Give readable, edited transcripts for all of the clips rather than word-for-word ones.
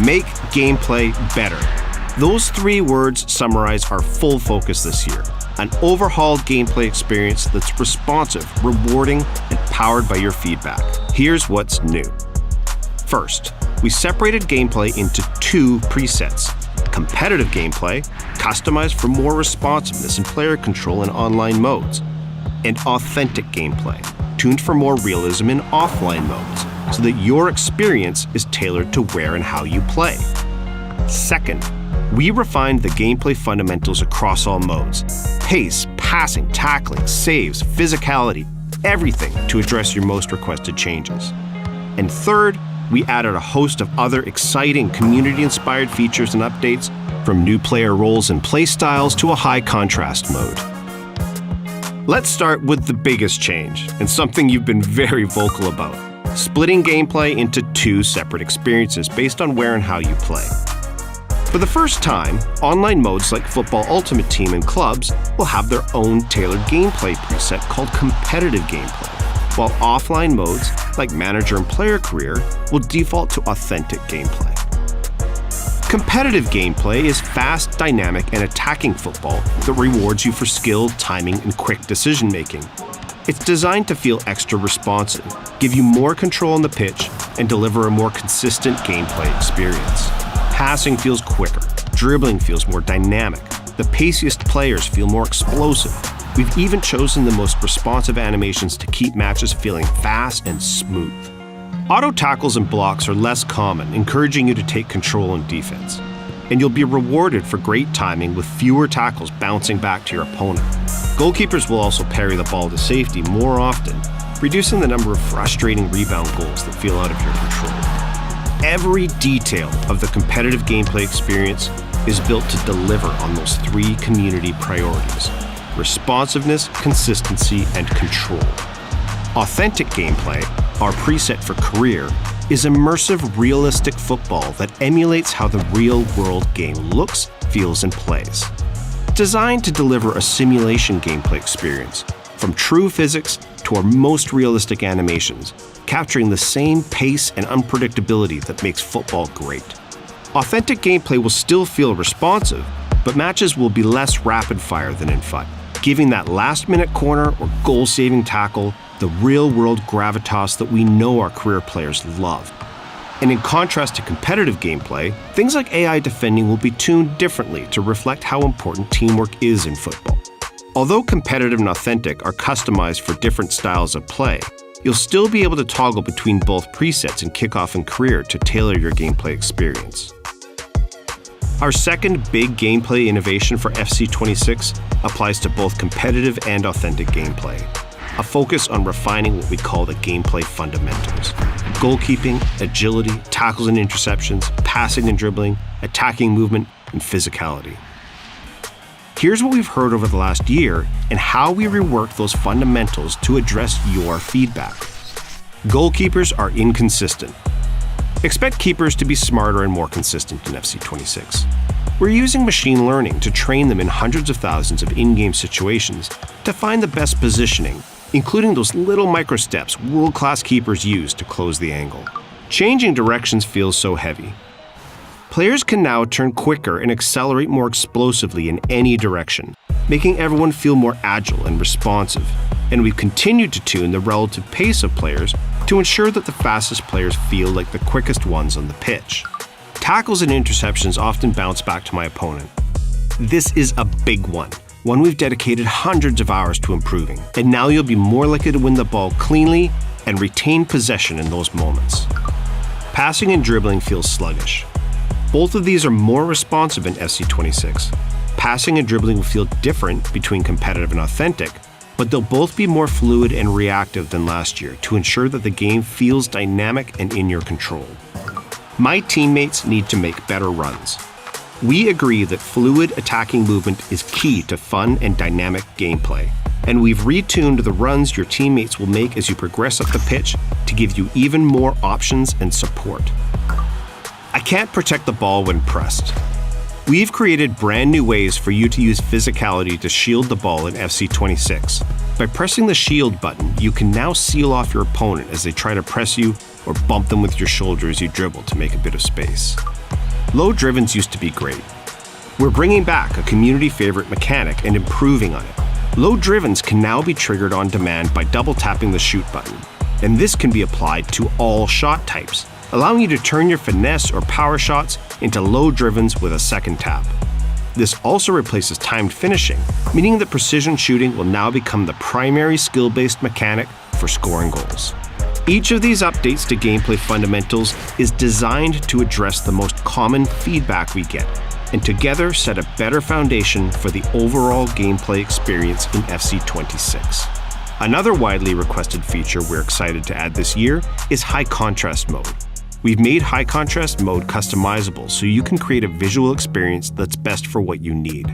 Make gameplay better. Those 3 words summarize our full focus this year. An overhauled gameplay experience that's responsive, rewarding, and powered by your feedback. Here's what's new. First, we separated gameplay into 2 presets. Competitive gameplay, customized for more responsiveness and player control in online modes. And authentic gameplay, tuned for more realism in offline modes, so that your experience is tailored to where and how you play. Second, we refined the gameplay fundamentals across all modes. Pace, passing, tackling, saves, physicality, everything to address your most requested changes. And third, we added a host of other exciting community-inspired features and updates, from new player roles and playstyles to a high contrast mode. Let's start with the biggest change, and something you've been very vocal about: splitting gameplay into 2 separate experiences based on where and how you play. For the first time, online modes like Football Ultimate Team and Clubs will have their own tailored gameplay preset called Competitive Gameplay, while offline modes like Manager and Player Career will default to Authentic Gameplay. Competitive gameplay is fast, dynamic, and attacking football that rewards you for skill, timing, and quick decision-making. It's designed to feel extra responsive, give you more control on the pitch, and deliver a more consistent gameplay experience. Passing feels quicker, dribbling feels more dynamic, the paciest players feel more explosive. We've even chosen the most responsive animations to keep matches feeling fast and smooth. Auto tackles and blocks are less common, encouraging you to take control in defense. And you'll be rewarded for great timing with fewer tackles bouncing back to your opponent. Goalkeepers will also parry the ball to safety more often, reducing the number of frustrating rebound goals that feel out of your control. Every detail of the competitive gameplay experience is built to deliver on those 3 community priorities: responsiveness, consistency, and control. Authentic gameplay, our preset for career, is immersive, realistic football that emulates how the real-world game looks, feels, and plays. Designed to deliver a simulation gameplay experience, from true physics to our most realistic animations, capturing the same pace and unpredictability that makes football great. Authentic gameplay will still feel responsive, but matches will be less rapid-fire than in FUT, giving that last-minute corner or goal-saving tackle the real-world gravitas that we know our career players love. And in contrast to competitive gameplay, things like AI defending will be tuned differently to reflect how important teamwork is in football. Although competitive and authentic are customized for different styles of play, you'll still be able to toggle between both presets in kickoff and career to tailor your gameplay experience. Our second big gameplay innovation for FC26 applies to both competitive and authentic gameplay. A focus on refining what we call the gameplay fundamentals: goalkeeping, agility, tackles and interceptions, passing and dribbling, attacking movement, and physicality. Here's what we've heard over the last year and how we reworked those fundamentals to address your feedback. Goalkeepers are inconsistent. Expect keepers to be smarter and more consistent in FC26. We're using machine learning to train them in hundreds of thousands of in-game situations to find the best positioning, including those little micro-steps world-class keepers use to close the angle. Changing directions feels so heavy. Players can now turn quicker and accelerate more explosively in any direction, making everyone feel more agile and responsive. And we've continued to tune the relative pace of players to ensure that the fastest players feel like the quickest ones on the pitch. Tackles and interceptions often bounce back to my opponent. This is a big one we've dedicated hundreds of hours to improving, and now you'll be more likely to win the ball cleanly and retain possession in those moments. Passing and dribbling feels sluggish. Both of these are more responsive in FC26. Passing and dribbling will feel different between competitive and authentic, but they'll both be more fluid and reactive than last year to ensure that the game feels dynamic and in your control. My teammates need to make better runs. We agree that fluid attacking movement is key to fun and dynamic gameplay, and we've retuned the runs your teammates will make as you progress up the pitch to give you even more options and support. I can't protect the ball when pressed. We've created brand new ways for you to use physicality to shield the ball in FC26. By pressing the shield button, you can now seal off your opponent as they try to press you or bump them with your shoulder as you dribble to make a bit of space. Low drivens used to be great. We're bringing back a community favorite mechanic and improving on it. Low drivens can now be triggered on demand by double tapping the shoot button, and this can be applied to all shot types, allowing you to turn your finesse or power shots into low drivens with a second tap. This also replaces timed finishing, meaning that precision shooting will now become the primary skill-based mechanic for scoring goals. Each of these updates to gameplay fundamentals is designed to address the most common feedback we get, and together set a better foundation for the overall gameplay experience in FC26. Another widely requested feature we're excited to add this year is high contrast mode. We've made high contrast mode customizable so you can create a visual experience that's best for what you need.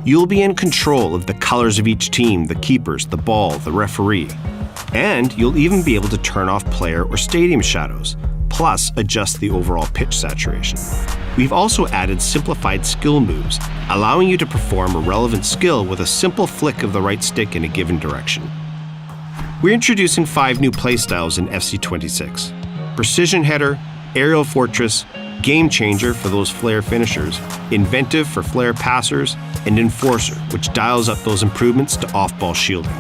You'll be in control of the colors of each team, the keepers, the ball, the referee. And you'll even be able to turn off player or stadium shadows, plus adjust the overall pitch saturation. We've also added simplified skill moves, allowing you to perform a relevant skill with a simple flick of the right stick in a given direction. We're introducing 5 new playstyles in FC26. Precision Header, Aerial Fortress, Game Changer for those flair finishers, Inventive for flair passers, and Enforcer, which dials up those improvements to off-ball shielding.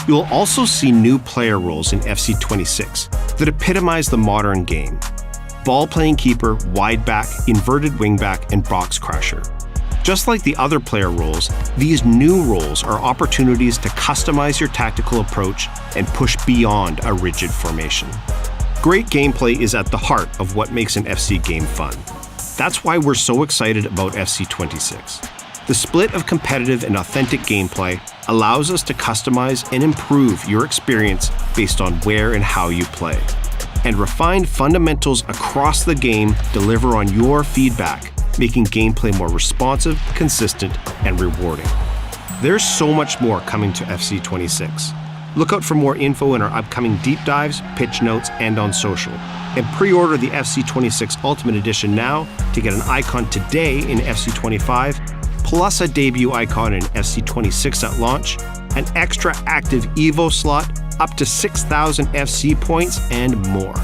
You will also see new player roles in FC26 that epitomize the modern game: ball-playing keeper, wide back, inverted wingback, and box crasher. Just like the other player roles, these new roles are opportunities to customize your tactical approach and push beyond a rigid formation. Great gameplay is at the heart of what makes an FC game fun. That's why we're so excited about FC26. The split of competitive and authentic gameplay allows us to customize and improve your experience based on where and how you play. And refined fundamentals across the game deliver on your feedback, making gameplay more responsive, consistent, and rewarding. There's so much more coming to FC26. Look out for more info in our upcoming deep dives, pitch notes, and on social. And pre-order the FC26 Ultimate Edition now to get an icon today in FC25, plus a debut icon in FC26 at launch, an extra active EVO slot, up to 6,000 FC points, and more.